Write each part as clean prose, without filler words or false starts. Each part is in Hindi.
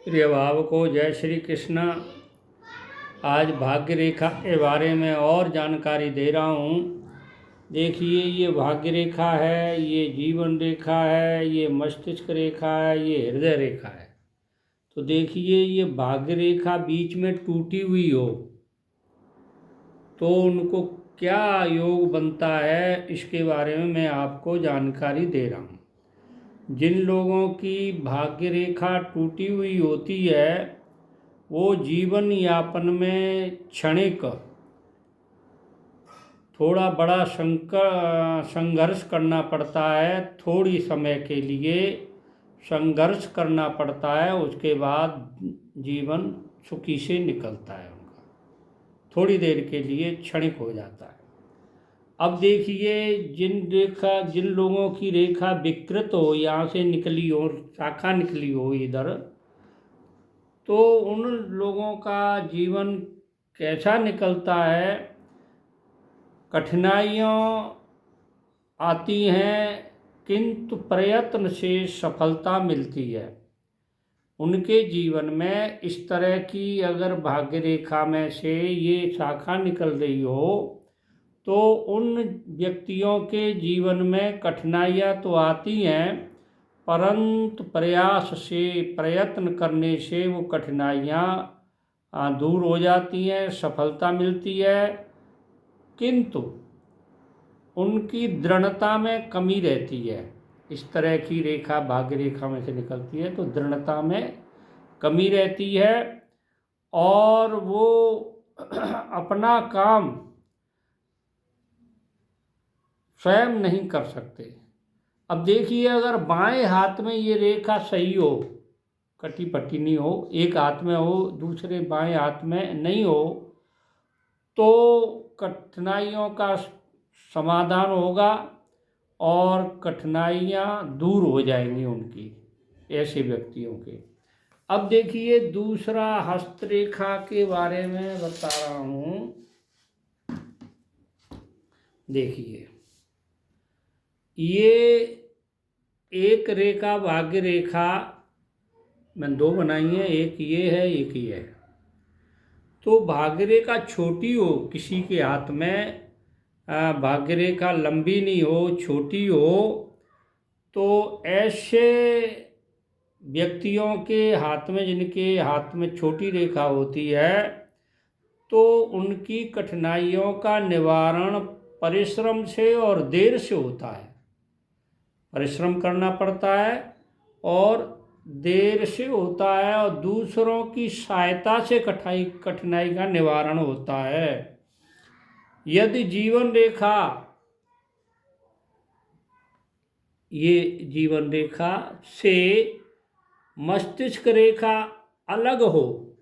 प्रिय भाव को जय श्री कृष्ण। आज भाग्य रेखा के बारे में और जानकारी दे रहा हूँ। देखिए, ये भाग्य रेखा है, ये जीवन रेखा है, ये मस्तिष्क रेखा है, ये हृदय रेखा है। तो देखिए, ये भाग्य रेखा बीच में टूटी हुई हो तो उनको क्या योग बनता है, इसके बारे में मैं आपको जानकारी दे रहा हूँ। जिन लोगों की भाग्य रेखा टूटी हुई होती है वो जीवन यापन में क्षणिक थोड़ा बड़ा संघर्ष करना पड़ता है। थोड़ी समय के लिए संघर्ष करना पड़ता है, उसके बाद जीवन सुखी से निकलता है उनका। थोड़ी देर के लिए क्षणिक हो जाता है। अब देखिए, जिन लोगों की रेखा विकृत हो, यहाँ से निकली हो, शाखा निकली हो इधर, तो उन लोगों का जीवन कैसा निकलता है। कठिनाइयाँ आती हैं किंतु प्रयत्न से सफलता मिलती है। उनके जीवन में इस तरह की अगर भाग्य रेखा में से ये शाखा निकल रही हो तो उन व्यक्तियों के जीवन में कठिनाइयाँ तो आती हैं, परंतु प्रयास से, प्रयत्न करने से वो कठिनाइयाँ दूर हो जाती हैं, सफलता मिलती है। किंतु उनकी दृढ़ता में कमी रहती है। इस तरह की रेखा भाग्य रेखा में से निकलती है तो दृढ़ता में कमी रहती है और वो अपना काम स्वयं नहीं कर सकते। अब देखिए, अगर बाएं हाथ में ये रेखा सही हो, कटी पट्टी नहीं हो, एक हाथ में हो, दूसरे बाएं हाथ में नहीं हो, तो कठिनाइयों का समाधान होगा और कठिनाइयाँ दूर हो जाएंगी उनकी, ऐसे व्यक्तियों के। अब देखिए, दूसरा हस्तरेखा के बारे में बता रहा हूँ। देखिए, ये एक रेखा भाग्य रेखा मैंने दो बनाई है, एक ये है, एक ये है। तो भाग्य रेखा छोटी हो किसी के हाथ में, भाग्य रेखा लंबी नहीं हो, छोटी हो, तो ऐसे व्यक्तियों के हाथ में, जिनके हाथ में छोटी रेखा होती है, तो उनकी कठिनाइयों का निवारण परिश्रम से और देर से होता है। परिश्रम करना पड़ता है और देर से होता है और दूसरों की सहायता से कठिनाई का निवारण होता है। यदि जीवन रेखा, ये जीवन रेखा से मस्तिष्क रेखा अलग हो,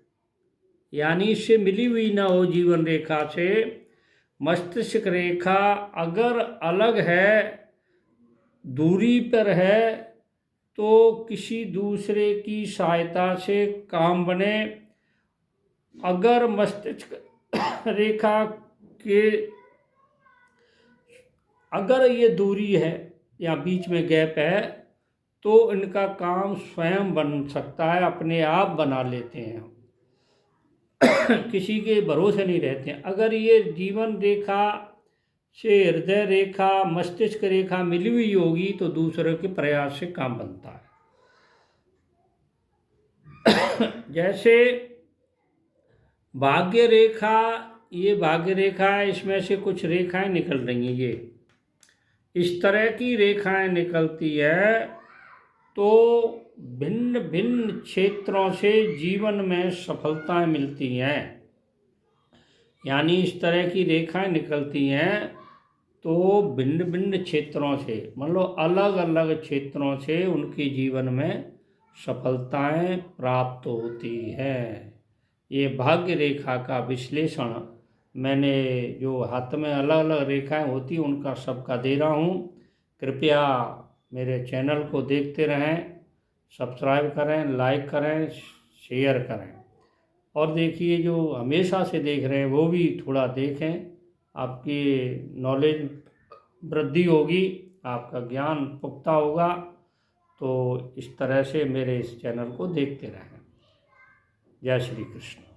यानी इससे मिली हुई ना हो, जीवन रेखा से मस्तिष्क रेखा अगर अलग है, दूरी पर है, तो किसी दूसरे की सहायता से काम बने। अगर मस्तिष्क रेखा के अगर ये दूरी है या बीच में गैप है तो इनका काम स्वयं बन सकता है, अपने आप बना लेते हैं, किसी के भरोसे नहीं रहते हैं। अगर ये जीवन रेखा से हृदय रेखा, मस्तिष्क रेखा मिली हुई होगी तो दूसरों के प्रयास से काम बनता है। जैसे भाग्य रेखा, ये भाग्य रेखा है, इसमें से कुछ रेखाएं निकल रही हैं, ये इस तरह की रेखाएं निकलती है तो भिन्न भिन्न क्षेत्रों से जीवन में सफलताएं मिलती हैं। यानी इस तरह की रेखाएं निकलती हैं तो भिन्न भिन्न क्षेत्रों से, मतलब अलग अलग क्षेत्रों से उनके जीवन में सफलताएं प्राप्त होती हैं। ये भाग्य रेखा का विश्लेषण मैंने, जो हाथ में अलग अलग रेखाएं होती हैं उनका सबका दे रहा हूँ। कृपया मेरे चैनल को देखते रहें, सब्सक्राइब करें, लाइक करें, शेयर करें। और देखिए, जो हमेशा से देख रहे हैं वो भी थोड़ा देखें, आपकी नॉलेज वृद्धि होगी, आपका ज्ञान पुख्ता होगा। तो इस तरह से मेरे इस चैनल को देखते रहें। जय श्री कृष्ण।